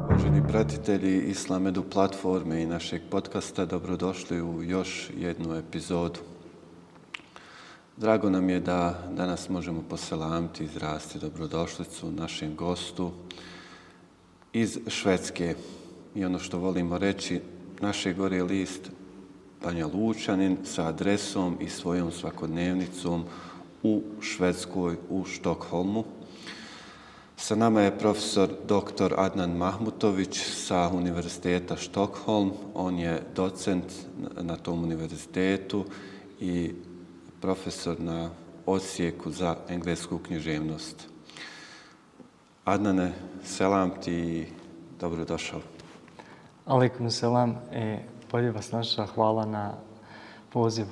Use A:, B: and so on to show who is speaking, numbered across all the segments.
A: Uvaženi pratitelji Islamedu platforme i našeg podcasta, dobrodošli u još jednu epizodu. Drago nam je da danas možemo poselamiti i izraziti dobrodošlicu našem gostu iz Švedske. I ono što volimo reći, naš je gore list Banja Lučanin sa adresom i svojom svakodnevnicom u Švedskoj, u Štokholmu. Sa nama je profesor dr. Adnan Mahmutović sa Univerziteta Štokholm. On je docent na tom univerzitetu i profesor na odsjeku za englesku književnost. Adnane, selam ti i dobrodošao.
B: Alaikum selam i bolje vas našao. Hvala na pozivu.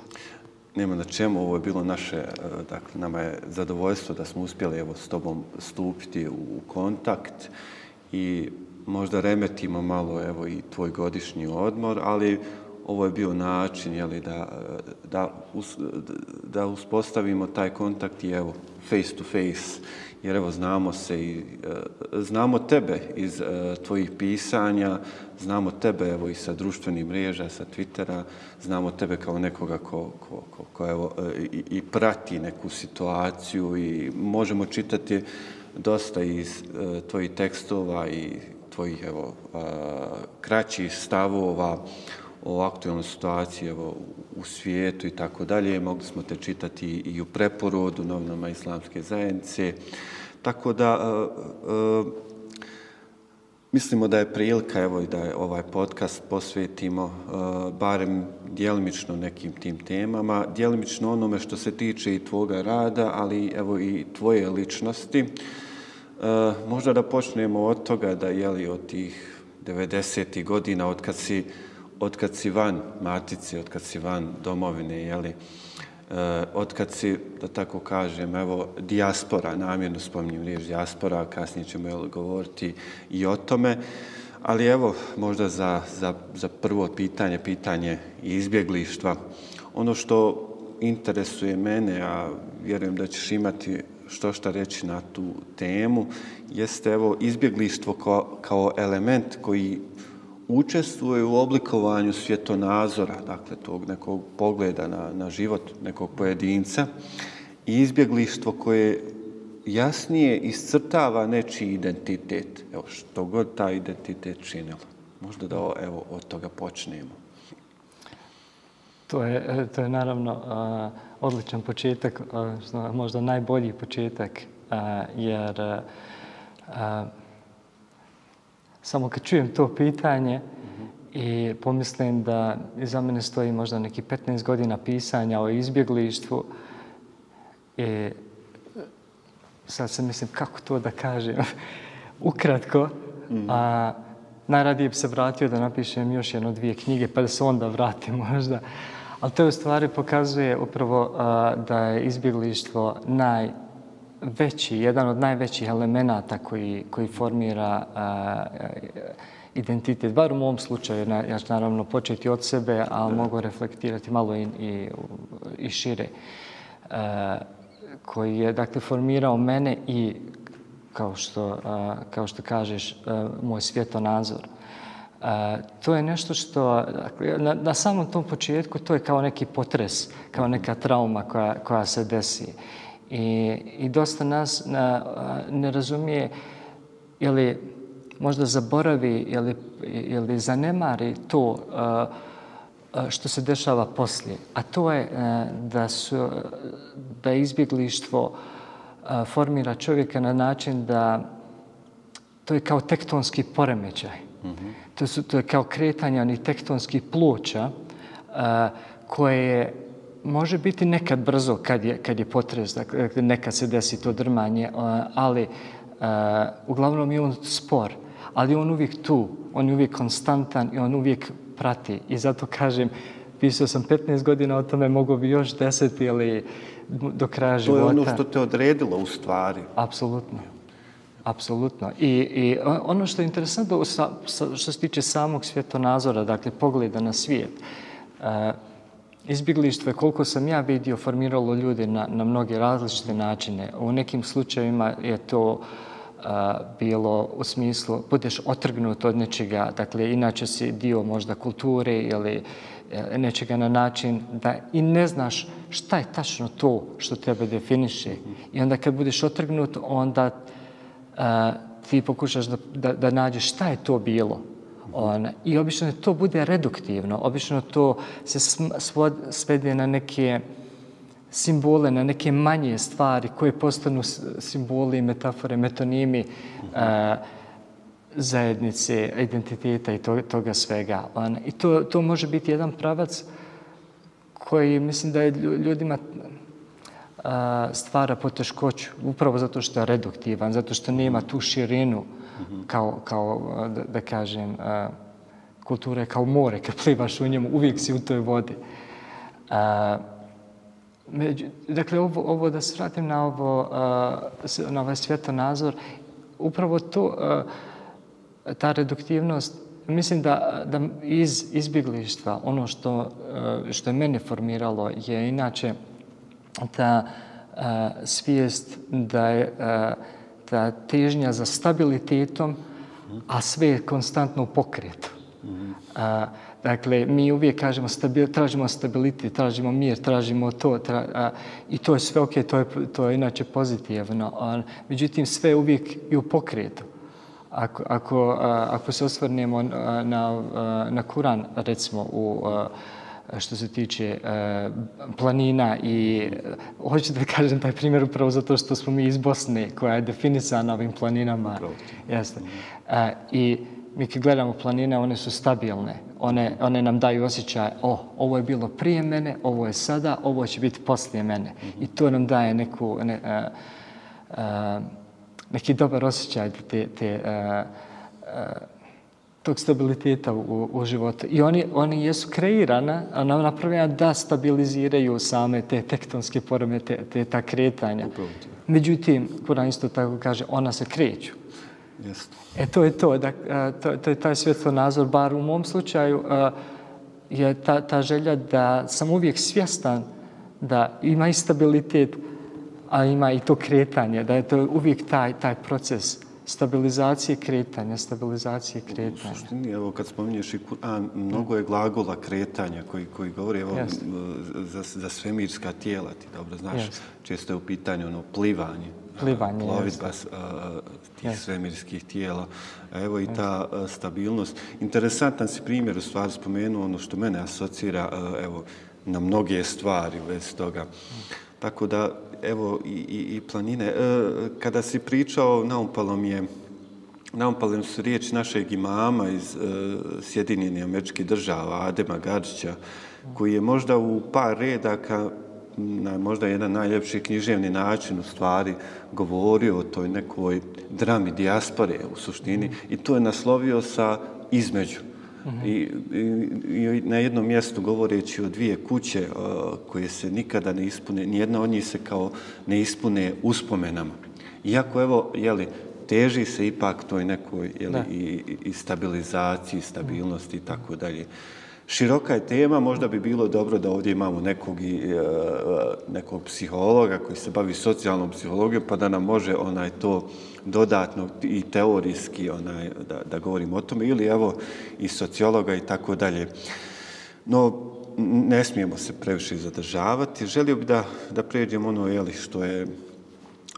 A: Nema na čemu, ovo je bilo naše, dakle, nama je zadovoljstvo da smo uspjeli s tobom stupiti u kontakt i možda remetimo malo i tvoj godišnji odmor, ali ovo je bio način da uspostavimo taj kontakt i face to face, jer znamo se i znamo tebe iz tvojih pisanja, znamo tebe i sa društvenih mreža, sa Twittera, znamo tebe kao nekoga ko i prati neku situaciju i možemo čitati dosta iz tvojih tekstova i tvojih kraćih stavova o aktualnoj situaciji u svijetu i tako dalje. Mogli smo te čitati i u Preporodu, novinama Islamske zajednice. Tako da mislimo da je prilika da ovaj podcast posvetimo barem djelimično nekim tim temama, djelimično onome što se tiče i tvoga rada, ali i tvoje ličnosti. Možda da počnemo od toga da od tih 90. godina, od kad si van matice, od kad si van domovine, od kad si, da tako kažem, dijaspora, namjerno spominjem riječ dijaspora, kasnije ćemo govoriti i o tome, ali možda za prvo pitanje izbjeglištva. Ono što interesuje mene, a vjerujem da ćeš imati što reći na tu temu, jeste izbjeglištvo kao element koji učestvuje u oblikovanju svjetonazora, dakle tog nekog pogleda na život nekog pojedinca, i izbjeglištvo koje jasnije iscrtava nečiji identitet, što god taj identitet činilo. Možda da od toga počnemo.
B: To je naravno odličan početak, možda najbolji početak, jer samo kad čujem to pitanje i pomislim da iza mene stoji možda neki 15 godina pisanja o izbjeglištvu, i sad se mislim kako to da kažem ukratko, a najradije bi se vratio da napišem još 1-2 knjige pa da se onda vratim možda. Ali to u stvari pokazuje upravo da je izbjeglištvo jedan od najvećih elemenata koji formira identitet, bar u mom slučaju. Ja ću naravno početi od sebe, ali mogu reflektirati malo i šire, koji je dakle formirao mene i kao što kažeš, moj svjetonazor. To je nešto što, na samom tom početku, to je kao neki potres, kao neka trauma koja se desi. I dosta nas ne razumije ili možda zaboravi ili zanemari to što se dešava poslije. A to je da izbjeglištvo formira čovjeka na način da to je kao tektonski poremećaj. To je kao kretanje onih tektonskih ploča koje može biti nekad brzo kad je potres, dakle, nekad se desi to drmanje, ali uglavnom je on spor, ali on uvijek tu, on je uvijek konstantan i on uvijek prati. I zato kažem, pisao sam 15 godina o tome, mogu bi još 10 ili do kraja života.
A: To je ono što te odredilo u stvari.
B: Apsolutno. Apsolutno. I ono što je interesantno što se tiče samog svjetonazora, dakle pogleda na svijet, izbjeglištvo je, koliko sam ja vidio, formiralo ljude na mnoge različite načine. U nekim slučajevima je to bilo u smislu budeš otrgnut od nečega, dakle inače si dio možda kulture ili nečega na način da i ne znaš šta je tačno to što tebe definiše. I onda kad budeš otrgnut, onda ti pokušaš da nađeš šta je to bilo. I obično to bude reduktivno. Obično to se svede na neke simbole, na neke manje stvari koje postanu simboli, metafore, metonimi zajednice, identiteta i toga svega. I to može biti jedan pravac koji mislim da je ljudima stvara poteškoću, upravo zato što je reduktivan, zato što nema tu širinu kao da kažem, kultura je kao more, kad plivaš u njemu, uvijek si u toj vodi. Dakle, ovo da se vratim na ovaj svjetonazor, upravo to, ta reduktivnost, mislim da iz izbjeglištva, ono što je mene formiralo je inače ta svijest da je ta težnja za stabilitetom, a sve je konstantno u pokretu. Dakle, mi uvijek kažemo tražimo stabilitet, tražimo mir, tražimo to i to je sve ok, to je inače pozitivno. Međutim, sve je uvijek i u pokretu. Ako se osvrnemo na Kuran, recimo što se tiče planina i hoću da kažem taj primjer upravo zato što smo mi iz Bosne koja je definisana ovim planinama. Jeste. I mi kad gledamo planine, one su stabilne. One nam daju osjećaj, ovo je bilo prije mene, ovo je sada, ovo će biti poslije mene. I to nam daje neki dobar osjećaj tog stabiliteta u životu. I oni jesu kreirana, napravljena da stabiliziraju same te tektonske poremete, ta kretanja. Međutim, Kuran isto tako kaže, ona se kreću. To je to. To je taj svjetonazor, bar u mom slučaju, je ta želja da sam uvijek svjestan da ima i stabilitet, a ima i to kretanje, da je to uvijek taj proces stabilizacije kretanja.
A: U suštini, evo kad spominješ i Kur'an, mnogo je glagola kretanja koji govori za svemirska tijela. Ti dobro znaš, često je u pitanju plivanje, plovidba tih svemirskih tijela. Evo i ta stabilnost. Interesantan si primjer u stvari spomenuo, ono što mene asocira na mnoge stvari u vezi toga. Tako da, evo, i planine. Kada si pričao, naumpale su riječi našeg imama iz Sjedinjenih Američkih Država, Adema Gadžića, koji je možda u par redaka, na možda jedan najljepši književni način u stvari govorio o toj nekoj drami dijaspore u suštini i to je naslovio sa između. I na jednom mjestu govoreći o dvije kuće koje se nikada ne ispune, nijedna od njih se kao ne ispune uspomenama. Iako, evo, teži se ipak toj nekoj i stabilizaciji, stabilnosti i tako dalje. Široka je tema, možda bi bilo dobro da ovdje imamo nekog psihologa koji se bavi socijalnom psihologijom, pa da nam može to dodatno i teorijski da govorimo o tome, ili evo i sociologa i tako dalje. No, ne smijemo se previše zadržavati. Želio bih da pređemo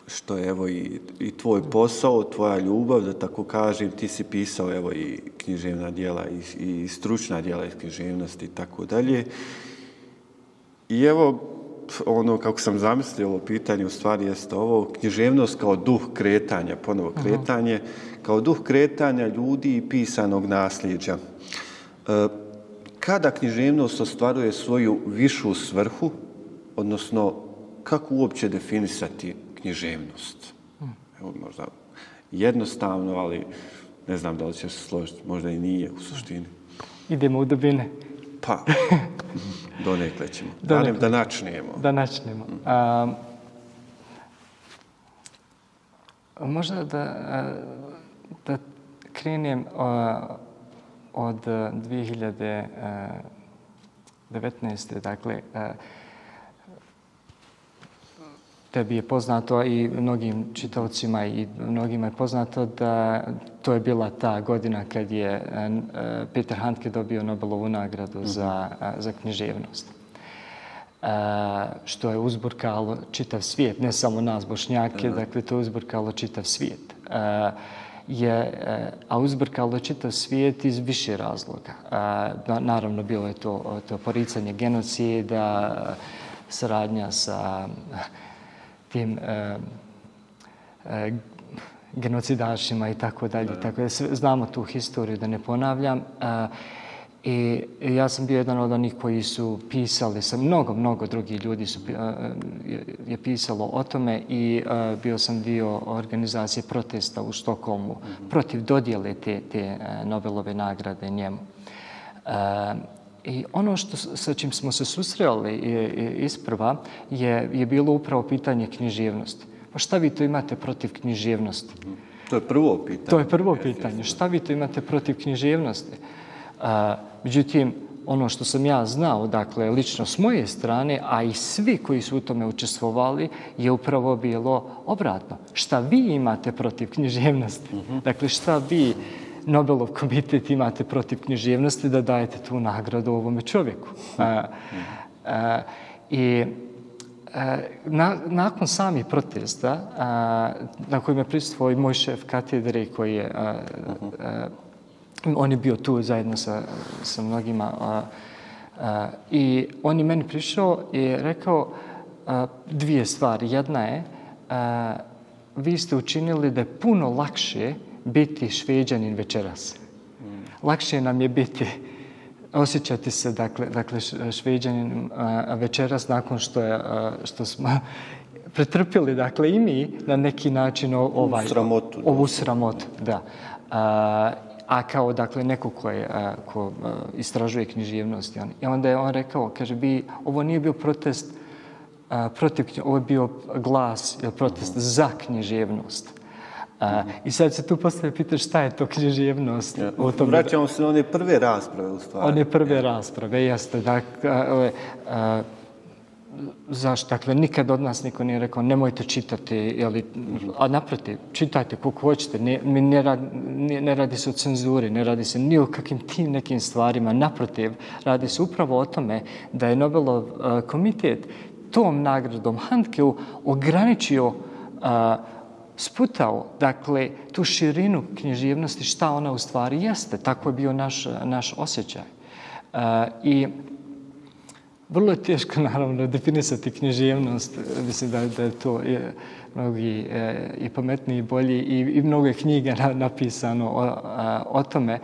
A: što je evo i tvoj posao, tvoja ljubav, da tako kažem, ti si pisao evo i književna djela i stručna djela iz književnosti i tako dalje. I evo, ono kako sam zamislio ovo pitanje u stvari jeste ovo, književnost kao duh kretanja, ponovo kretanje, kao duh kretanja ljudi i pisanog nasljeđa. Kada književnost ostvaruje svoju višu svrhu, odnosno kako uopće definisati književnost? Evo, možda jednostavno, ali ne znam da li ćeš se složiti, možda i nije u suštini.
B: Idemo u dubine.
A: Pa, Donekle ćemo. Da načnemo.
B: Da načnemo. Možda da krenem od 2019. Dakle, tebi je poznato i mnogim čitaocima i mnogima je poznato da to je bila ta godina kad je Peter Handke dobio Nobelovu nagradu za književnost. Što je uzburkalo čitav svijet, ne samo nas Bošnjake, dakle to je uzburkalo čitav svijet. A uzburkalo čitav svijet iz više razloga. Naravno, bilo je to poricanje genocida, saradnja sa tim genocidašima i tako dalje. Znamo tu historiju, da ne ponavljam. I ja sam bio jedan od onih koji su pisali, mnogo drugih ljudi je pisalo o tome i bio sam dio organizacije protesta u Štokholmu protiv dodjele te Nobelove nagrade njemu. I ono sa čim smo se susreli isprva je bilo upravo pitanje književnosti. Pa šta vi to imate protiv književnosti?
A: To je prvo pitanje.
B: To je prvo pitanje. Šta vi to imate protiv književnosti? Međutim, ono što sam ja znao, dakle, lično s moje strane, a i svi koji su u tome učestvovali, je upravo bilo obratno. Šta vi imate protiv književnosti? Dakle, šta vi, Nobelov komitet, imate protiv književnosti da dajete tu nagradu ovome čovjeku? I nakon samih protesta, na kojima je prisustvovao i moj šef katedre, koji je on je bio tu zajedno sa mnogima i on je meni prišao i rekao dvije stvari. Jedna je, vi ste učinili da je puno lakše biti Šveđanin večeras. Lakše nam je biti, osjećati se, dakle Šveđanin večeras nakon što smo pretrpjeli, dakle i mi na neki način ovu sramotu. Da. A kao, dakle, neko ko istražuje književnost. I onda je on rekao, kaže, ovo nije bio protest protiv književnosti, ovo je bio glas, protest za književnost. I sad se tu postavlja pitanje šta je to književnost.
A: Vraćamo se na one prve rasprave, u stvari.
B: One prve rasprave, jeste. Dakle, zašto? Dakle, nikad od nas niko nije rekao nemojte čitati, a naprotiv, čitajte koliko hoćete. Ne radi se o cenzuri, ne radi se ni o kakvim tim nekim stvarima. Naprotiv, radi se upravo o tome da je Nobelov komitet tom nagradom Handkeu ograničio, sputao, dakle, tu širinu književnosti, šta ona u stvari jeste. Tako je bio naš osjećaj. I vrlo je teško, naravno, definisati književnost. Mislim da je to mnogi i pametniji i bolji i mnogo je knjiga napisano o tome.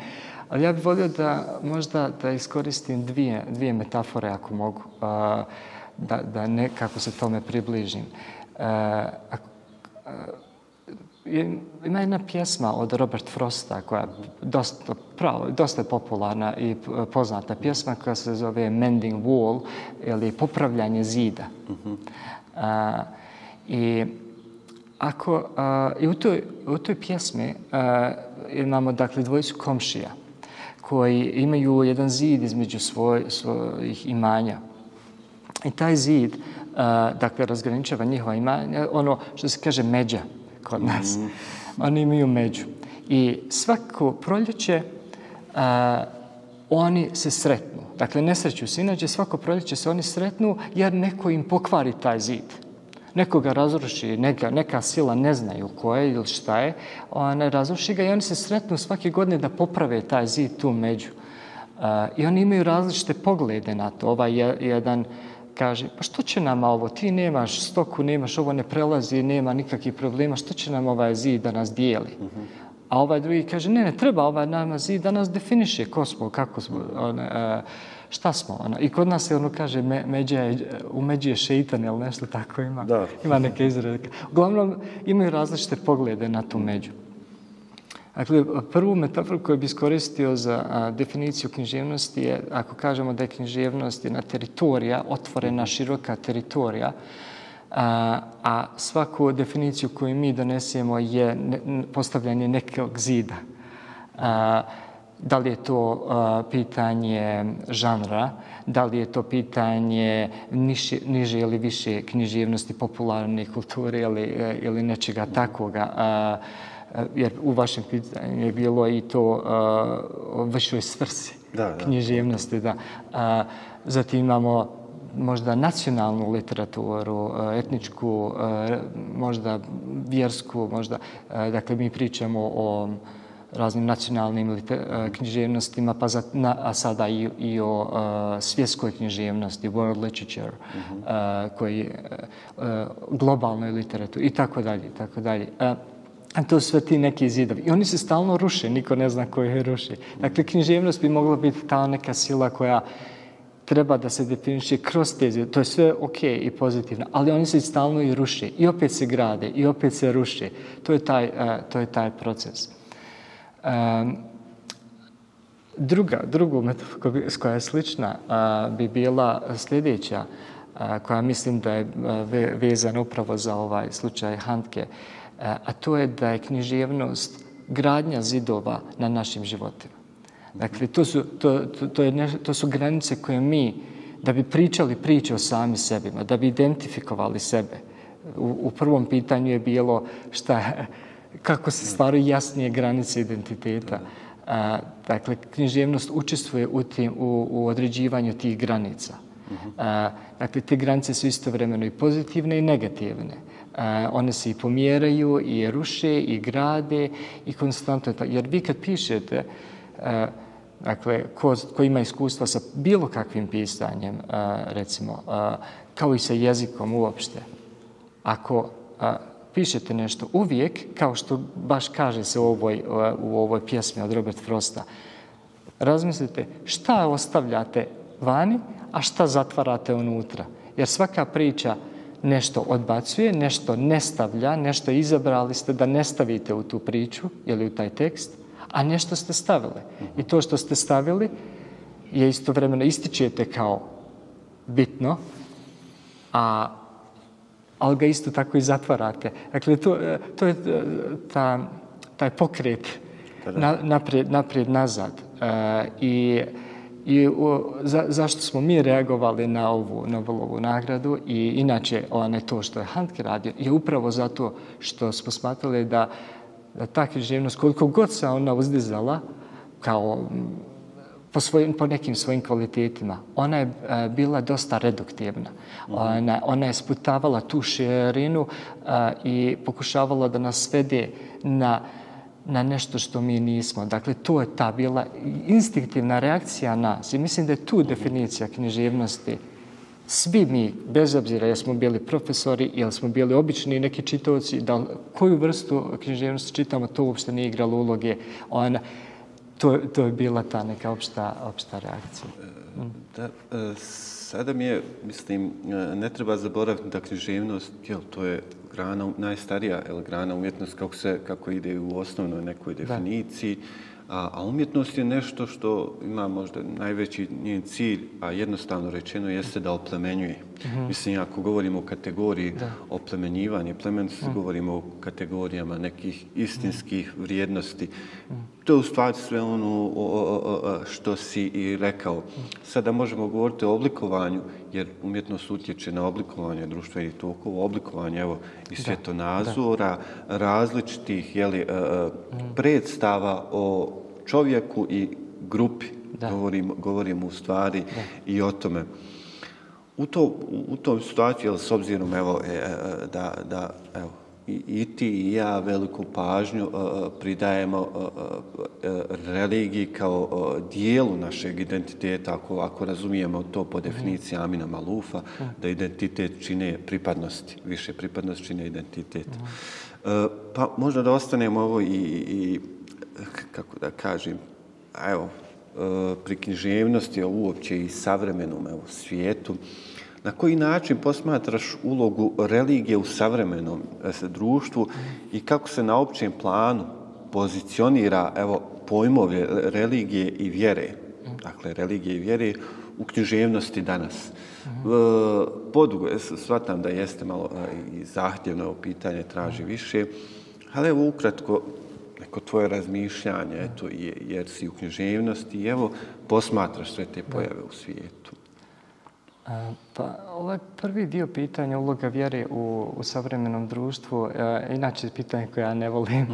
B: Ali ja bih volio da možda da iskoristim dvije metafore, ako mogu, da nekako se tome približim. Ima jedna pjesma od Robert Frosta koja je dosta popularna i poznata pjesma koja se zove Mending Wall ili Popravljanje zida. I u toj pjesmi imamo, dakle, dvojicu komšija koji imaju jedan zid između svojih imanja. I taj zid, dakle, razgraničava njihova imanja, ono što se kaže međa kod nas. Oni imaju među. I svako proljeće oni se sretnu. Dakle, ne sreću se. Inače, svako proljeće se oni sretnu jer neko im pokvari taj zid. Neko ga razruši, neka sila, ne znaju ko je ili šta je, ona razruši ga i oni se sretnu svake godine da poprave taj zid tu među. I oni imaju različite poglede na to. Ovaj jedan kaže, pa što će nama ovo? Ti nemaš stoku, nemaš, ovo ne prelazi, nema nikakvih problema, što će nam ovaj zid da nas dijeli? A ovaj drugi kaže, ne treba ovaj nama zid da nas definiše ko smo, kako smo, šta smo. I kod nas se ono kaže, u međi je šeitan, ili nešto tako ima. Ima neke izreke. Uglavnom, imaju različite poglede na tu među. Dakle, prvu metaforu koju bi iskoristio za definiciju književnosti je, ako kažemo da je književnost jedna teritorija, otvorena, široka teritorija, a svaku definiciju koju mi donesemo je postavljanje nekog zida. Da li je to pitanje žanra, da li je to pitanje niže ili više književnosti, popularne kulture ili nečega takvoga. Jer u vašem pitanju je bilo i to o višoj svrsi književnosti. Da. Zatim imamo možda nacionalnu literaturu, etničku, možda vjersku, možda, dakle mi pričamo o raznim nacionalnim književnostima, a sada i o svjetskoj književnosti, world literature, globalnoj literaturi i tako dalje, tako dalje. A to su sve ti neki zidovi. I oni se stalno ruše, niko ne zna ko ih ruši. Dakle, književnost bi mogla biti ta neka sila koja treba da se definiše kroz te zidove. To je sve ok i pozitivno, ali oni se stalno i ruše. I opet se grade, i opet se ruše. To je taj proces. Drugu metodu koja je slična bi bila sljedeća, koja mislim da je vezana upravo za ovaj slučaj Handke, a to je da je književnost gradnja zidova na našim životima. Dakle, to su granice koje mi, da bi pričali priče o sami sebima, da bi identifikovali sebe. U prvom pitanju je bilo kako se stvaraju jasnije granice identiteta. Dakle, književnost učestvuje u određivanju tih granica. Dakle, te granice su istovremeno i pozitivne i negativne. One se i pomjeraju, i ruše, i grade, i konstantno. Jer vi kad pišete, dakle, ko ima iskustva sa bilo kakvim pisanjem, recimo, kao i sa jezikom uopšte, ako pišete nešto uvijek, kao što baš kaže se u ovoj pjesmi od Robert Frosta, razmislite šta ostavljate vani, a šta zatvarate unutra. Jer svaka priča nešto odbacuje, nešto ne stavlja, nešto izabrali ste da ne stavite u tu priču ili u taj tekst, a nešto ste stavili. I to što ste stavili je istovremeno ističete kao bitno, ali ga isto tako i zatvarate. Dakle, to je taj pokret naprijed-nazad. Zašto smo mi reagovali na ovu Nobelovu nagradu i inače to što je Handke radio je upravo zato što smo smatrali da ta književnost, koliko god se ona uzdizala kao po nekim svojim kvalitetima, ona je bila dosta reduktivna. Ona je sputavala tu širinu i pokušavala da nas svede na nešto što mi nismo. Dakle, to je ta bila instinktivna reakcija nas. I mislim da je tu definicija književnosti. Svi mi, bez obzira jesmo bili profesori ili smo bili obični neki čitaoci, da koju vrstu književnosti čitamo, to uopšte nije igralo uloge. To je bila ta neka opšta reakcija.
A: Sada mi je, mislim, ne treba zaboraviti da književnost, to je grana, najstarija grana umjetnosti kako ide u osnovnoj nekoj definiciji, a umjetnost je nešto što ima možda najveći njen cilj, a jednostavno rečeno jeste da oplemenjuje. Mislim, ako govorimo o kategoriji oplemenjivanja, plemenstva, govorimo o kategorijama nekih istinskih vrijednosti. To je u stvari sve ono što si i rekao. Sada možemo govoriti o oblikovanju, jer umjetnost utječe na oblikovanje društvenih tokova, oblikovanje i svjetonazora, različitih predstava o čovjeku i grupi. Govorimo u stvari i o tome. U tom situaciju, s obzirom da i ti i ja veliku pažnju pridajemo religiji kao dijelu našeg identiteta, ako razumijemo to po definiciji Amina Malufa, da identitet čine pripadnosti, više pripadnosti čine identitet. Pa možda da ostanemo ovo i kako da kažem, pri književnosti, uopće i savremenom svijetu. Na koji način posmatraš ulogu religije u savremenom društvu i kako se na općem planu pozicionira pojmove religije i vjere, dakle religije i vjere u književnosti danas. Podugo, shvatam da jeste malo i zahtjevno ovo pitanje, traži više, ali evo ukratko neko tvoje razmišljanje, eto, jer si u književnosti i evo posmatraš sve te pojave u svijetu.
B: Pa ovaj prvi dio pitanja uloga vjere u savremenom društvu, inače pitanje koje ja ne volim,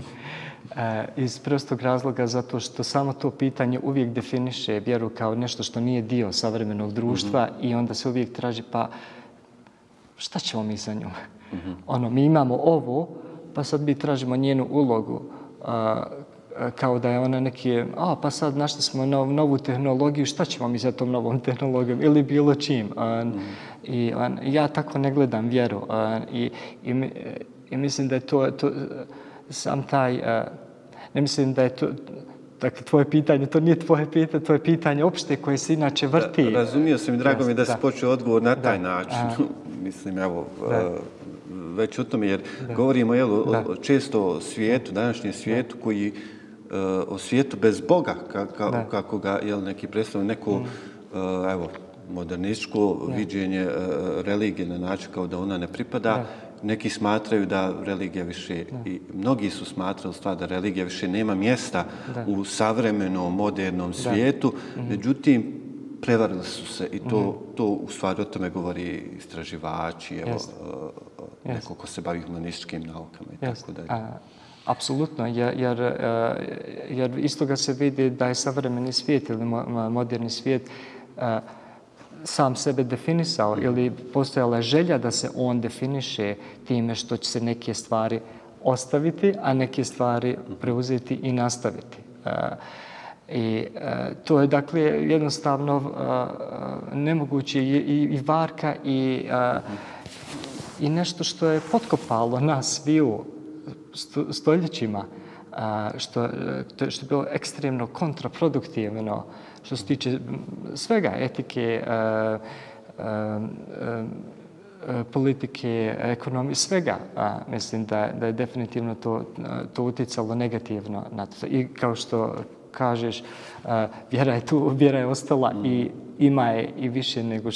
B: iz prostog razloga zato što samo to pitanje uvijek definiše vjeru kao nešto što nije dio savremenog društva i onda se uvijek traži pa šta ćemo mi sa njom? Mi imamo ovo, pa sad mi tražimo njenu ulogu kao da je ona neki, pa sad našli smo novu tehnologiju, šta ćemo mi sa tom novom tehnologijom ili bilo čim. I ja tako ne gledam vjeru i mislim da je to sam taj, ne mislim da je to, dakle, tvoje pitanje, to nije tvoje pitanje, to je pitanje opšte koje se inače vrti.
A: Razumio sam i drago mi da si počeo odgovor na taj način. Mislim, evo, već o tome, jer govorimo često o svijetu, današnjem svijetu koji o svijetu bez Boga, kako ga neki predstavlja neko modernističko viđenje religije na način kao da ona ne pripada. Neki smatraju da religija više, i mnogi su smatrali da religija više nema mjesta u savremenom, modernom svijetu, međutim, prevarili su se i to u stvari o tome govori istraživači, neko ko se bavi humanističkim naukama i tako dalje.
B: Apsolutno, jer iz toga se vidi da je savremeni svijet ili moderni svijet sam sebe definisao ili postojala je želja da se on definiše time što će se neke stvari ostaviti, a neke stvari preuzeti i nastaviti. I to je dakle jednostavno nemoguće i varka i nešto što je potkopalo nas sviju stoljećima, što je bilo ekstremno kontraproduktivno što se tiče svega, etike, politike, ekonomije, svega. Mislim da je definitivno to utjecalo negativno na to. I kao što kažeš, vjera je tu, vjera je ostala i ima je i više nego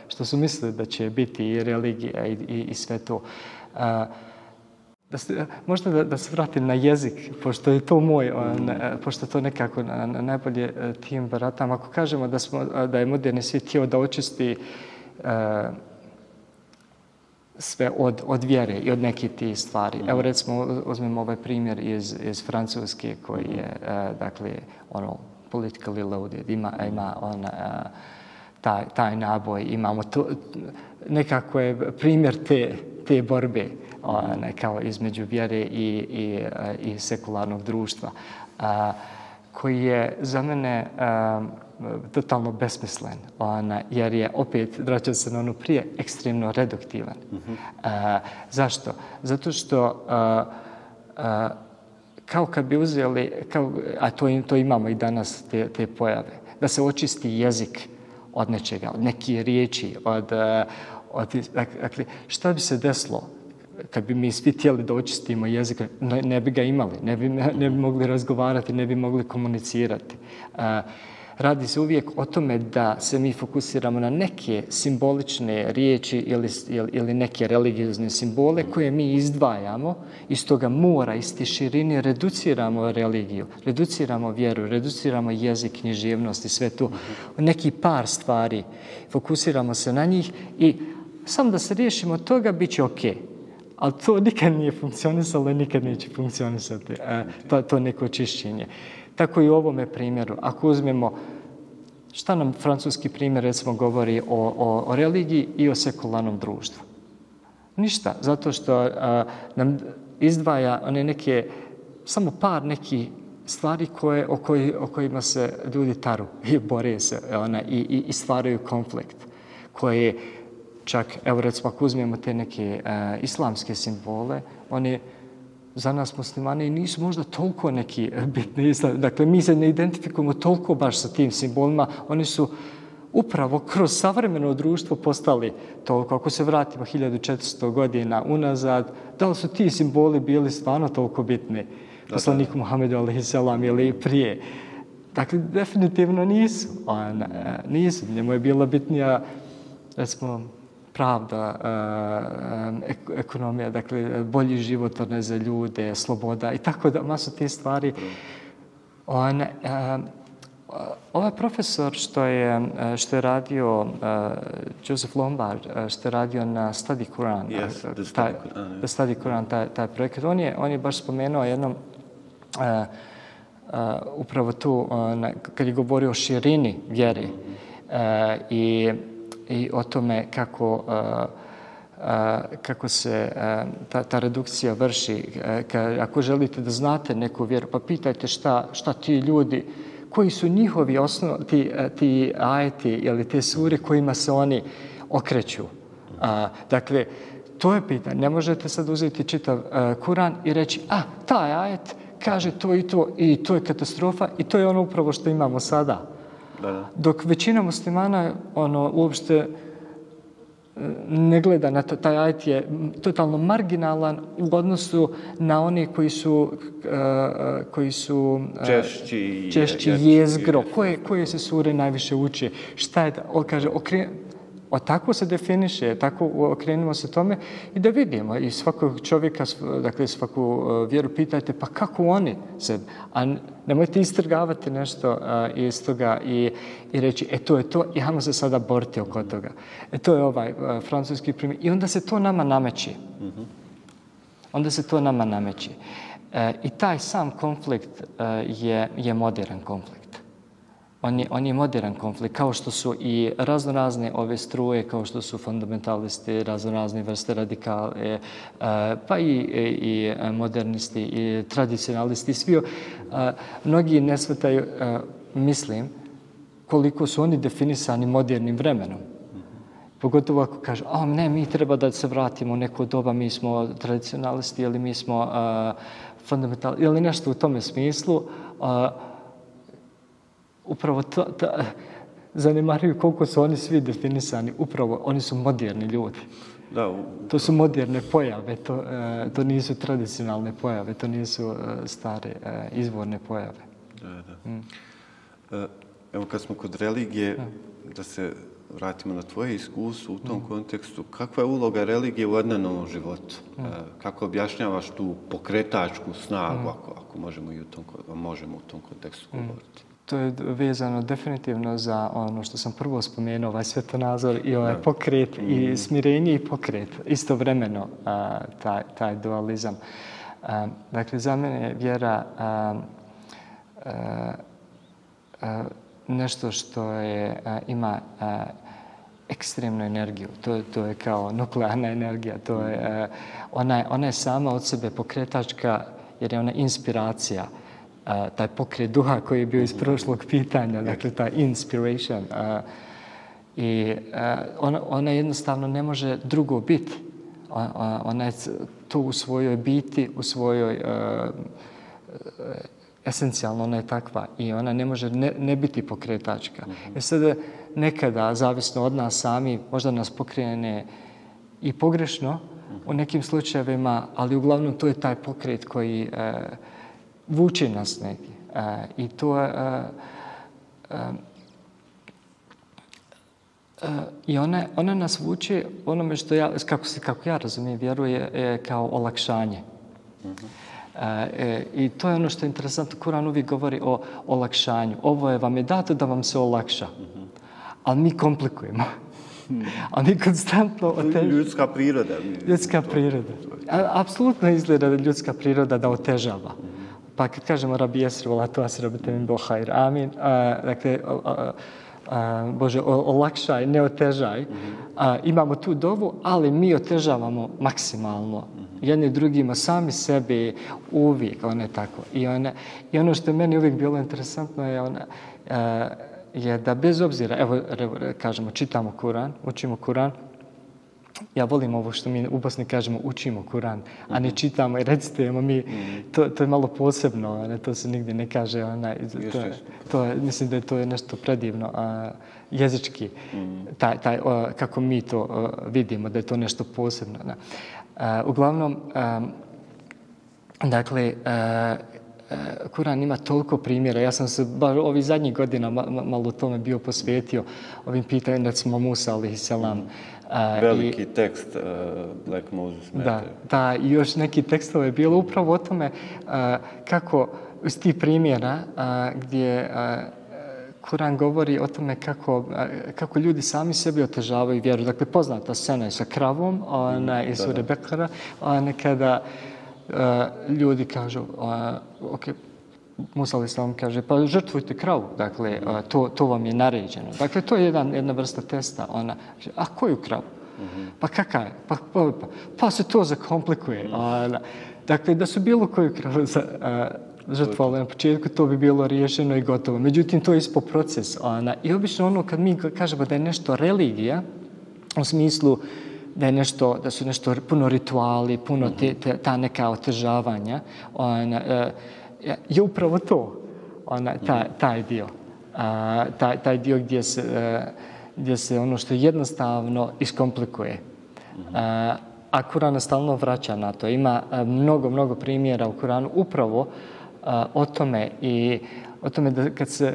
B: što su mislili da će biti i religija i sve to. Možda da se vratim na jezik, pošto je to moj, pošto to nekako najbolje tim baratam. Ako kažemo da je moderni svijet htio da očisti sve od vjere i od nekih tih stvari. Evo recimo uzmemo ovaj primjer iz Francuske koji je dakle politically loaded, ima taj naboj, imamo to, nekako je primjer te borbe kao između vjere i sekularnog društva, koji je za mene totalno besmislen, jer je opet, vraćam se na ono prije, ekstremno reduktivan. Zašto? Zato što kao kad bi uzeli, a to imamo i danas, te pojave, da se očisti jezik od nečega, od nekih riječi, dakle, šta bi se desilo kad bi mi svi htjeli da očistimo jezik, ne bi ga imali, ne bi mogli razgovarati, ne bi mogli komunicirati. Radi se uvijek o tome da se mi fokusiramo na neke simbolične riječi ili neke religiozne simbole koje mi izdvajamo, iz toga mora, iz te širine reduciramo religiju, reduciramo vjeru, reduciramo jezik, književnost i sve to. Neki par stvari, fokusiramo se na njih i samo da se riješimo toga, bit će okej. Ali to nikad nije funkcionisalo i nikad neće funkcionisati, to neko čišćenje. Tako i u ovome primjeru. Ako uzmemo, šta nam francuski primjer recimo govori o religiji i o sekularnom društvu? Ništa, zato što nam izdvaja one neke, samo par nekih stvari o kojima se ljudi taru i bore se i stvaraju konflikt, koje čak, evo recimo, ako uzmemo te neke islamske simbole, oni za nas muslimani nisu možda toliko neki bitni. Dakle, mi se ne identifikujemo toliko baš sa tim simbolima. Oni su upravo kroz savremeno društvo postali toliko. Ako se vratimo 1400 godina unazad, da li su ti simboli bili stvarno toliko bitni? poslaniku Muhammedu a.s. ili prije. Dakle, definitivno nisu. Nisu. Njemu je bila bitnija, recimo, pravda, ekonomija, dakle, bolji život za ljude, sloboda i tako da, masu tih stvari. Ovaj profesor što je radio, Joseph Lombard, što je radio na Study Quran, Study Quran, taj projekat, on je baš spomenuo jednom upravo tu, kad je govorio o širini vjere i o tome kako se ta redukcija vrši. Ako želite da znate neku vjeru, pa pitajte šta ti ljudi, koji su njihovi ti ajeti ili te sure kojima se oni okreću. Dakle, to je pitanje. Ne možete sad uzeti čitav Kuran i reći, taj ajet kaže to i to je katastrofa i to je ono upravo što imamo sada. Dok većina muslimana uopšte ne gleda na to, taj ajet je totalno marginalan u odnosu na oni koji su češći jezgro. Koje se sure najviše uče? Šta je, kaže, tako se definiše, tako okrenimo se tome i da vidimo. I svakog čovjeka, dakle svaku vjeru pitajte, pa kako oni se... A nemojte istrgavati nešto iz toga i reći, to je to, i hajmo se sada boriti oko toga. To je ovaj francuski primjer. I onda se to nama nameći. I taj sam konflikt je modern konflikt. On je modern konflikt, kao što su i raznorazne ove struje, kao što su fundamentalisti, raznorazne vrste radikale, pa i modernisti, i tradicionalisti. Svi, mnogi ne shvataju, mislim, koliko su oni definisani modernim vremenom. Pogotovo ako kažu, ne, mi treba da se vratimo u neko doba, mi smo tradicionalisti ili mi smo fundamentalisti ili nešto u tome smislu. Upravo to zanemaruju koliko su oni svi definisani. Upravo oni su moderni ljudi. To su moderne pojave, to nisu tradicionalne pojave, to nisu stare izvorne pojave.
A: Evo kad smo kod religije, da se vratimo na tvoje iskustvo u tom kontekstu, kakva je uloga religije u odnevnom životu? Kako objašnjavaš tu pokretačku snagu, ako možemo u tom kontekstu govoriti?
B: To je vezano definitivno za ono što sam prvo spomenuo, ovaj svjetonazor i ovaj pokret i smirenje i pokret. Istovremeno taj dualizam. Dakle, za mene je vjera nešto što ima ekstremnu energiju. To je kao nuklearna energija. Ona je sama od sebe pokretačka jer je ona inspiracija. Taj pokret duha koji je bio iz prošlog pitanja, dakle taj inspiration. I ona jednostavno ne može drugo biti. Ona je to u svojoj biti, u svojoj esencijalno ona je takva i ona ne može ne biti pokretačka. Sada nekada, zavisno od nas sami, možda nas pokrene i pogrešno u nekim slučajevima, ali uglavnom to je taj pokret koji vuče nas neki. I to i ona nas vuče onome što kako ja razumijem vjeru je kao olakšanje. I to je ono što je interesantno. Kuran uvijek govori o olakšanju. Ovo vam je dato da vam se olakša. Ali mi komplikujemo. A mi konstantno...
A: Ljudska priroda.
B: Ljudska priroda. Apsolutno izgleda ljudska priroda da otežava. Pa kad kažemo Rabi Jesri, vola tu asirabite min bohajr, amin. Dakle, Bože, olakšaj, ne otežaj. Imamo tu dovu, ali mi otežavamo maksimalno. Jedni drugima, sami sebi, uvijek, ona je tako. I ono što je meni uvijek bilo interesantno je da bez obzira, evo kažemo, čitamo Kuran, učimo Kuran. Ja volim ovo što mi u Bosni kažemo učimo Kuran, a ne čitamo i recitujemo mi. To je malo posebno, to se nigdje ne kaže. Mislim da je to nešto predivno jezički, kako mi to vidimo, da je to nešto posebno. Uglavnom, Dakle, Kuran ima toliko primjera. Ja sam se baš ovih zadnjih godina malo tome bio posvetio ovim pitanjem, recimo Musa a.s.
A: Veliki tekst Black Moses Matter.
B: Da, i još neki tekstove je bilo upravo o tome kako iz tih primjera gdje Kuran govori o tome kako ljudi sami sebi otežavaju vjeru. Dakle, poznata scena je sa kravom iz sure Bekara, kada ljudi kažu, Musa a.s. kaže, pa žrtvujte kravu, dakle, to vam je naređeno. Dakle, to je jedna vrsta testa. Ona kaže, a koju kravu? Pa kakav je? Pa se to zakomplikuje. Dakle, da su bilo koju kravu žrtvovali na početku, to bi bilo riješeno i gotovo. Međutim, to je ispod proces. I obično kad mi kažemo da je nešto religija, u smislu da su nešto puno rituali, puno ta neka otežavanja, je upravo to, taj dio. Taj dio gdje se ono što je jednostavno iskomplikuje. A Kuran nas stalno vraća na to. Ima mnogo primjera u Kuranu upravo o tome i o tome da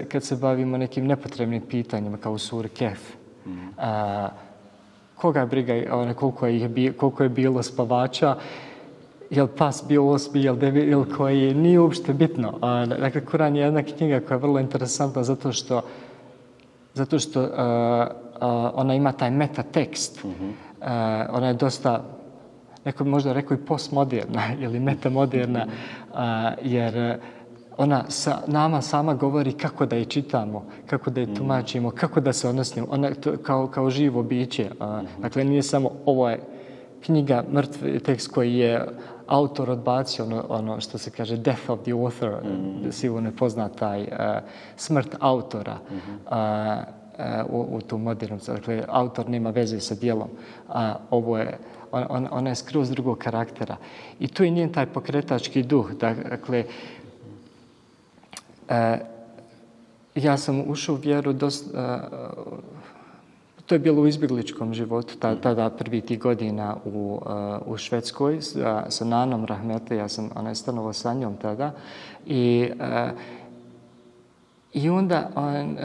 B: kad se bavimo nekim nepotrebnim pitanjima kao u suri Kehf. Koga je briga koliko je bilo spavača, jel pas bio osmi, jel koji, nije uopšte bitno. Dakle, Kuran je jedna knjiga koja je vrlo interesantna zato što ona ima taj metatekst. Ona je dosta, neko bi možda rekao i postmoderna ili metamoderna, jer ona nama sama govori kako da je čitamo, kako da je tumačimo, kako da se odnosimo. Ona je kao živo biće. Dakle, nije samo ovo je knjiga, mrtvi tekst koji je autor odbacio, ono što se kaže death of the author, sigurno je poznat taj smrt autora u tom modernom. Dakle, autor nema veze sa djelom. Ovo je, ona je skroz drugog karaktera. I tu je njen taj pokretački duh. Dakle, ja sam ušao u vjeru to je bilo u izbjegličkom životu, tada prvi tih godina u Švedskoj sa nanom Rahmete, ona je stanovao sa njom tada i onda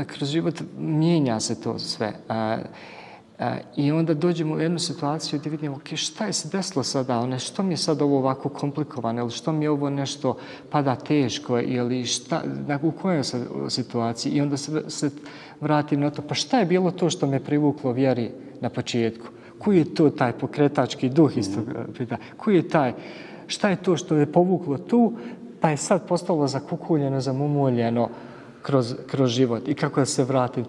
B: kroz život mijenja se to sve. I onda dođemo u jednu situaciju gdje vidimo šta je se desilo sada, što mi je sad ovo ovako komplikovano, ili što mi je ovo nešto pada teško, ili u kojoj situaciji. I onda se vratim na to, pa šta je bilo to što me privuklo vjeri na početku? Koji je to taj pokretački duh isto pita? Šta je to što je povuklo tu, pa je sad postalo zakukuljeno, zamumuljeno kroz život? I kako da se vratim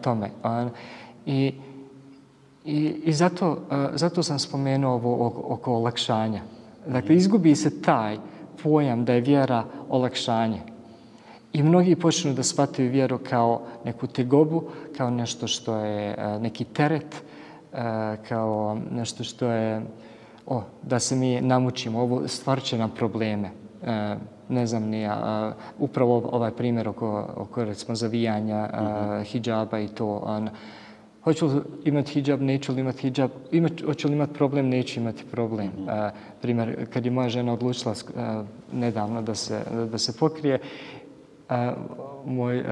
B: tome? I zato sam spomenuo ovo oko olakšanja. Dakle, izgubi se taj pojam da je vjera olakšanje. I mnogi počnu da shvataju vjeru kao neku tegobu, kao nešto što je neki teret, kao nešto što je da se mi namučimo, ovo stvarit će nam probleme. Ne znam ni ja, upravo ovaj primjer oko recimo zavijanja hidžaba i to. Hoću li imati hidžab, neću li imati hidžab, hoću li imati problem, neću imati problem. Primjer, kad je moja žena odlučila nedavno da se pokrije, moj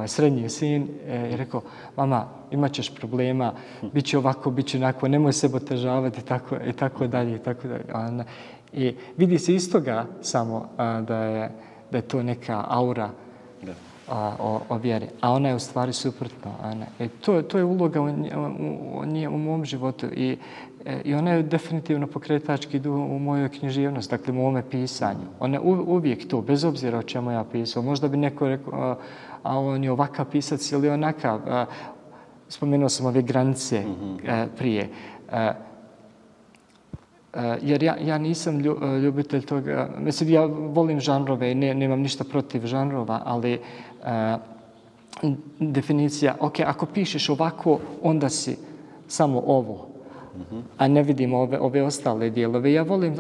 B: srednji sin je rekao, mama, imat ćeš problema, bit će ovako, bit će onako, nemoj se otežavati i tako dalje. I vidi se iz toga samo da je to neka aura o vjeri, a ona je u stvari suprotno. To je uloga u mom životu i ona je definitivno pokretački duh u mojoj književnosti, dakle u mome pisanju. Ona je uvijek to, bez obzira o čemu ja pisao. Možda bi neko rekao, a on je ovakav pisac ili onakav. Spomenuo sam ove granice prije. Jer ja nisam ljubitelj toga. Mislim, ja volim žanrove i nemam ništa protiv žanrova, ali definicija, ako pišeš ovako, onda si samo ovo, a ne vidim ove ostale dijelove. Ja volim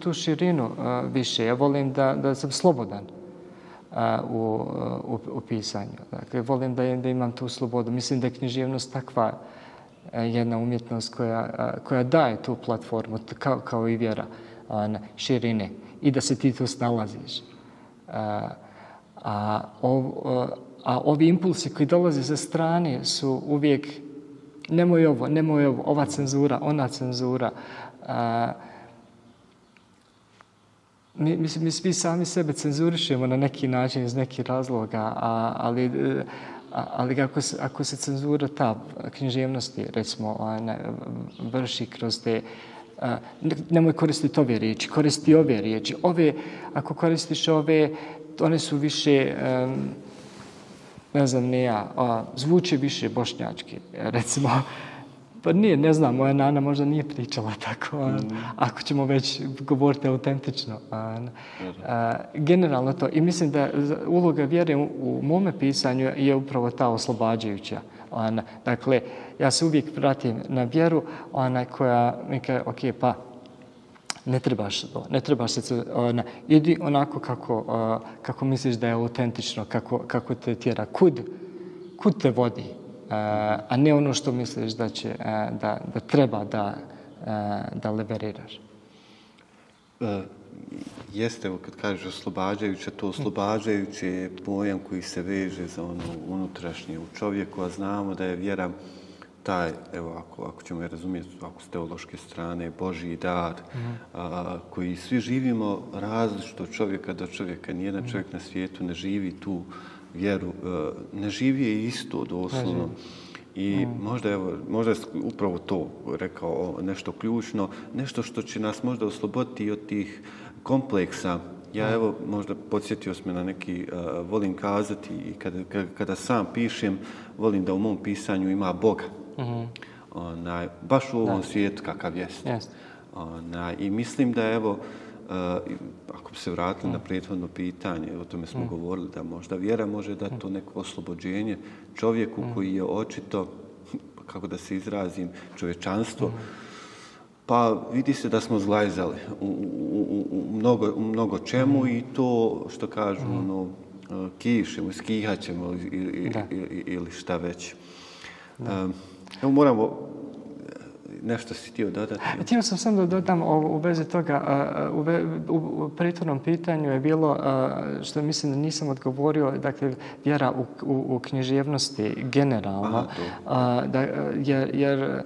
B: tu širinu više, ja volim da sam slobodan u pisanju. Dakle, volim da imam tu slobodu. Mislim da je književnost takva jedna umjetnost koja daje tu platformu, kao i vjera, širine i da se ti tu snalaziš. A ovi impulsi koji dolaze sa strane su uvijek nemoj ovo, ova cenzura, ona cenzura. Mi svi sami sebe cenzurišemo na neki način iz nekih razloga, ali ako se cenzura ta književnosti, recimo, vrši kroz te... Nemoj koristiti ove riječi, koristi ove riječi. Ako koristiš ove, one su više, ne znam, zvuče više bošnjački, recimo. Pa ne znam, moja nana možda nije pričala tako, ako ćemo već govoriti autentično. Generalno to. I mislim da uloga vjere u mome pisanju je upravo ta oslobađajuća. Dakle, ja se uvijek vratim na vjeru, koja mi kaže, ok, pa ne trebaš to, ne trebaš se, idi onako kako misliš da je autentično, kako te tjera, kud te vodi. A ne ono što misliš da treba da liberiraš.
A: Jeste, kad kažeš oslobađajuće, to oslobađajuće je pojam koji se veže za ono unutrašnje u čovjeku, a znamo da je vjera taj, evo, ako ćemo je razumjeti, ako s teološke strane, Božji dar, koji svi živimo različito od čovjeka do čovjeka. Nijedan čovjek na svijetu ne živi tu vjeru, ne živi je isto doslovno. I možda je upravo to rekao nešto ključno, nešto što će nas možda osloboditi od tih kompleksa. Ja evo možda podsjetio sam na neki, volim kazati i kada sam pišem, volim da u mom pisanju ima Boga. Baš u ovom svijetu kakav jest. I mislim da evo, ako bi se vratili na prethodno pitanje, o tome smo govorili, da možda vjera može dati to neko oslobođenje čovjeku koji je očito, kako da se izrazim, čovječanstvo, pa vidi se da smo zglajzali u mnogo čemu i to što kažu, kišemo, skihaćemo ili šta već. Evo moramo... Nešto si htio dodati?
B: Htio sam samo da dodam u vezi toga. U prethodnom pitanju je bilo, što mislim da nisam odgovorio, dakle, vjera u književnosti generalno. Jer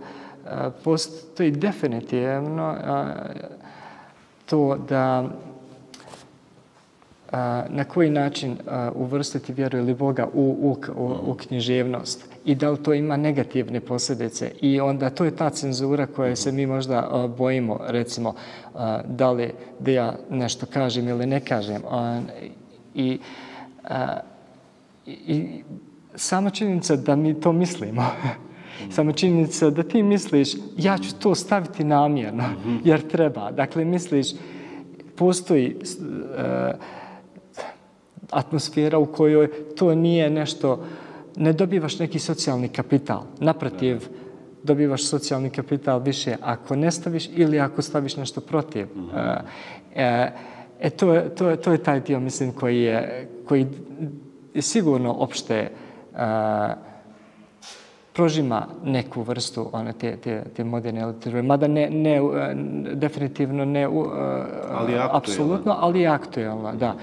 B: postoji definitivno to da na koji način uvrstiti vjeru ili Boga u književnost i da li to ima negativne posljedice. I onda to je ta cenzura koje se mi možda bojimo, recimo, da li da ja nešto kažem ili ne kažem. I sama činjenica da mi to mislimo, sama činjenica da ti misliš ja ću to staviti namjerno jer treba. Dakle, misliš, postoji atmosfera u kojoj to nije nešto, ne dobivaš neki socijalni kapital. Naprotiv, dobivaš socijalni kapital više ako ne staviš ili ako staviš nešto protiv. To je taj dio, mislim, koji je sigurno opšte prožima neku vrstu te moderne literature. Mada definitivno ne apsolutno, ali je aktuelna. Da.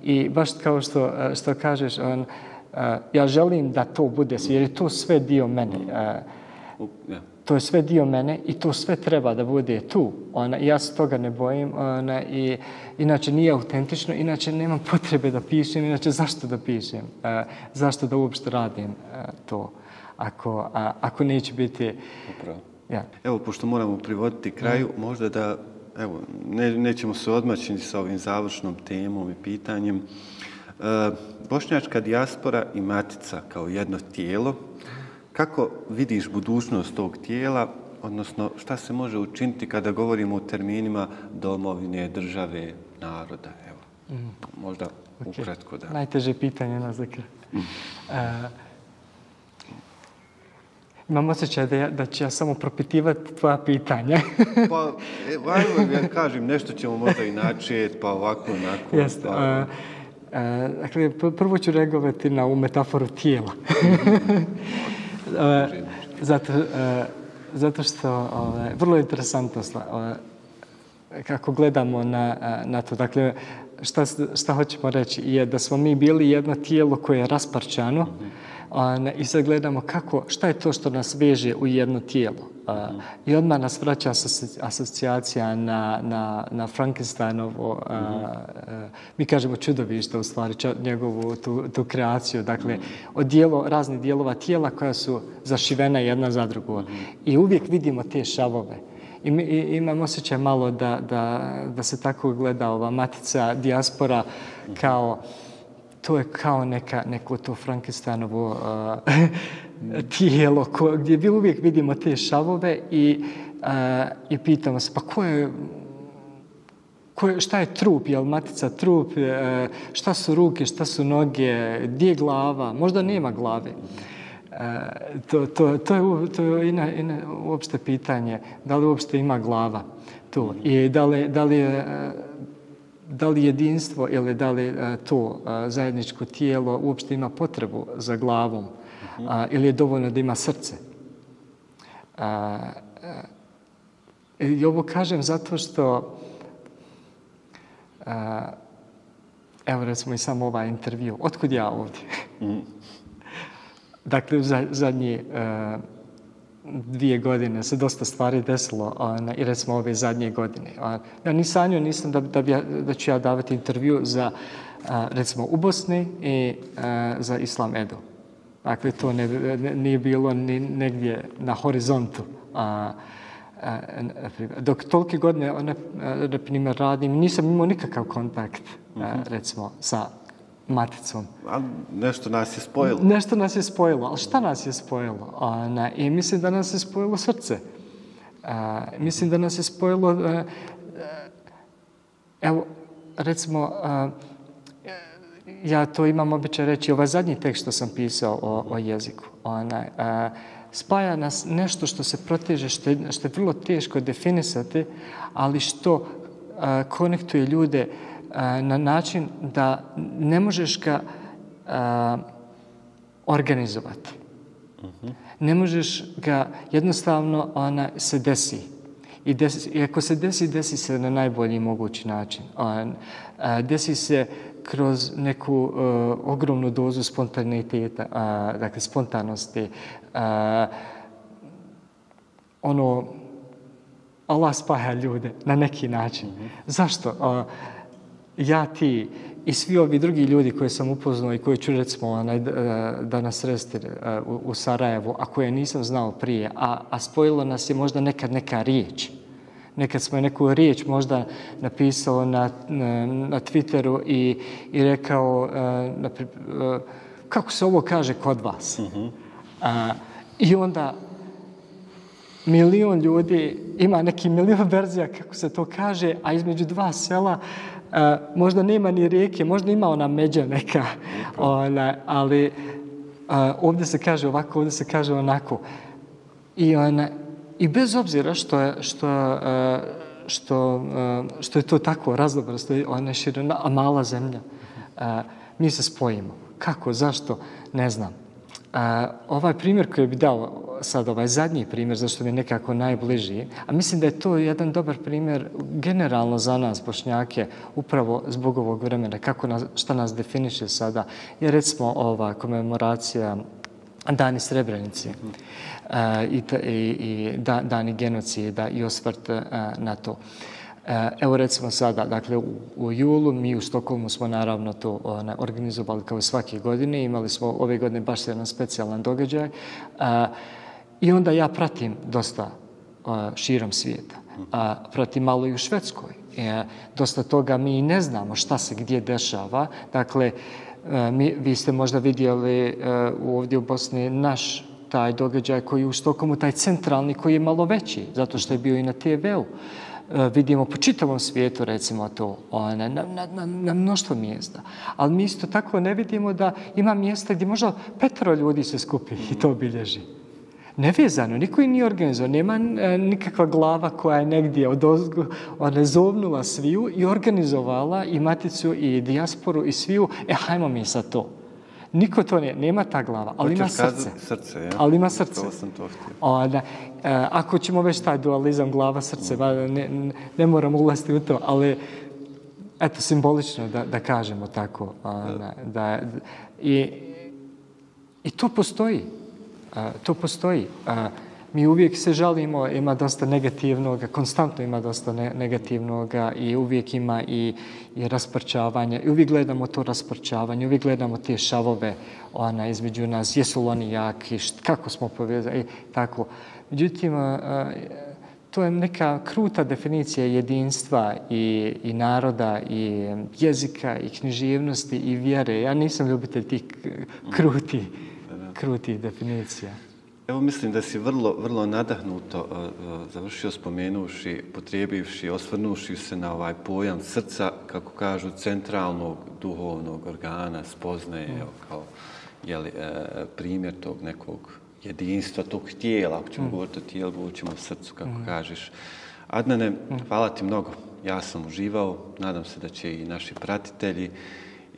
B: I baš kao što kažeš, ja želim da to bude, jer je to sve dio mene. To je sve dio mene i to sve treba da bude tu. Ja se toga ne bojim. Inače nije autentično, inače nemam potrebe da pišem, inače zašto da pišem? Zašto da uopšte radim to? Ako neće biti...
A: Ja. Evo, pošto moramo privoditi kraju, možda da, evo, nećemo se odmaćiti sa ovim završnom temom i pitanjem. Bošnjačka dijaspora i matica kao jedno tijelo, kako vidiš budućnost tog tijela, odnosno šta se može učiniti kada govorimo o terminima domovine, države, naroda? Evo, možda ukratko da.
B: Najteže pitanje na zakr. Imam osjećaj da ću ja samo propitivati tvoja pitanja.
A: Pa, ajmo, ja kažem, nešto ćemo možda i načeti, pa ovako, onako.
B: Jeste. Dakle, prvo ću reagovati na ovu metaforu tijela. Zato što vrlo interesantno kako gledamo na to. Dakle, šta hoćemo reći je da smo mi bili jedno tijelo koje je rasparčano i sad gledamo šta je to što nas veže u jedno tijelo. I odmah nas vraća asocijacija na Frankensteinovo, mi kažemo čudovište, u stvari, njegovu tu kreaciju. Dakle, od raznih dijelova tijela koja su zašivena jedna za drugu. I uvijek vidimo te šavove. I imam osjećaj malo da se tako gleda ova matica, dijaspora, kao to je kao neko to Frankensteinovo tijelo gdje mi uvijek vidimo te šavove i pitamo se pa šta je trup, je li matica trup, šta su ruke, šta su noge, gdje je glava, možda nema glave. To je uopšte pitanje, da li uopšte ima glava tu i da li jedinstvo ili da li to zajedničko tijelo uopšte ima potrebu za glavom ili je dovoljno da ima srce. I ovo kažem zato što evo recimo i samo ovaj intervju. Otkud ja ovdje? Dakle, u zadnje 2 godine se dosta stvari desilo i recimo ove zadnje godine. Ja ni sanjao nisam da ću ja davati intervju za recimo u Bosni i za Islam Edu. Dakle, to nije bilo ni negdje na horizontu. Dok tolike godine, na primjer, radim, nisam imao nikakav kontakt, recimo, sa maticom.
A: A nešto nas je spojilo.
B: Nešto nas je spojilo, ali šta nas je spojilo? I mislim da nas je spojilo srce. Mislim da nas je spojilo, evo, recimo, ja to imam običaj reći, ovaj zadnji tekst što sam pisao o jeziku, spaja nas nešto što se proteže, što je vrlo teško definisati, ali što konektuje ljude na način da ne možeš ga organizovati. Ne možeš ga, jednostavno se desi. I ako se desi se na najbolji mogući način. Desi se kroz neku ogromnu dozu spontaneiteta, dakle spontanosti. Allah spaja ljude na neki način. Zašto? Ja, ti i svi ovi drugi ljudi koje sam upoznao i koji ću recimo danas sresti u Sarajevu, a koje nisam znao prije, a spojilo nas je možda nekad neka riječ. Nekad smo neku riječ možda napisao na Twitteru i rekao kako se ovo kaže kod vas. I onda milion ljudi ima neki milion verzija kako se to kaže, a između 2 sela možda nema ni rijeke, možda ima ona međa neka, ali ovdje se kaže ovako, ovdje se kaže onako. I bez obzira što je to tako raznovrsto, ona je širina, a mala zemlja, mi se spojimo. Kako, zašto, ne znam. Ovaj primjer koji bi dao sad, ovaj zadnji primjer, zašto mi je nekako najbliži, a mislim da je to jedan dobar primjer generalno za nas, Bošnjake, upravo zbog ovog vremena, šta nas definiše sada, je recimo ova komemoracija Dani Srebrenici i dani genocida i osvrt na to. Evo recimo sada, dakle u julu mi u Stokholmu smo naravno to organizovali kao svake godine. Imali smo ove godine baš jedan specijalan događaj i onda ja pratim dosta širom svijeta. Pratim malo i u Švedskoj. Dosta toga mi ne znamo šta se gdje dešava. Dakle, vi ste možda vidjeli ovdje u Bosni naš taj događaj koji je u Stokholmu, taj centralni koji je malo veći, zato što je bio i na TV-u. Vidimo po čitavom svijetu, recimo to, na mnoštvo mjesta. Ali mi isto tako ne vidimo da ima mjesta gdje možda 5 ljudi se skupi i to obilježi. Nevezano, niko i nije organizovao. Nema nikakva glava koja je negdje zovnula sviju i organizovala i maticu i dijasporu i sviju. Hajmo mi sad to. Niko to nema ta glava, ali ima srce.
A: Srce, ja.
B: Ali ima srce.
A: To sam to htio.
B: Ako ćemo već taj dualizam glava, srce, ne moramo ulaziti u to, ali eto, simbolično da kažemo tako. I to postoji. To postoji. Mi uvijek se žalimo, ima dosta negativnog, konstantno ima dosta negativnog i uvijek ima i rasparčavanja. I uvijek gledamo to rasparčavanje, uvijek gledamo te šavove između nas, jesu li oni jaki, kako smo povezani, tako. Međutim, to je neka kruta definicija jedinstva i naroda, i jezika, i književnosti, i vjere. Ja nisam ljubitelj tih krutih definicija.
A: Evo, mislim da si vrlo nadahnuto završio spomenuvši, potrijebivši, osvrnuvši se na ovaj pojam srca, kako kažu, centralnog duhovnog organa, spoznaje kao primjer tog nekog jedinstva, tog tijela. Ako ćemo govoriti o tijelu, govorit ćemo o srcu, kako kažeš. Adnane, hvala ti mnogo. Ja sam uživao, nadam se da će i naši pratitelji.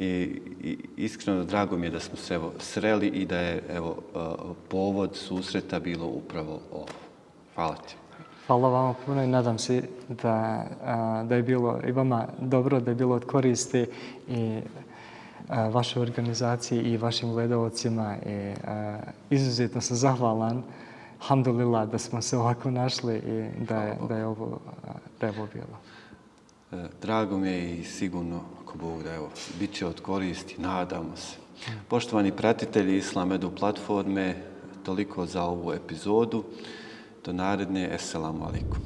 A: I iskreno drago mi je da smo se sreli i da je povod susreta bilo upravo ovo. Hvala ti.
B: Hvala vama puno i nadam se da je bilo i vama dobro, da je bilo od koristi i vašoj organizaciji i vašim gledalcima. Izuzetno sam zahvalan, alhamdulillah, da smo se ovako našli i da je ovo bilo.
A: Drago mi je i sigurno, ako Bog da, bit će od koristi, nadamo se. Poštovani pratitelji Islam Edu platforme, toliko za ovu epizodu. Do naredne, esselamu alaikum.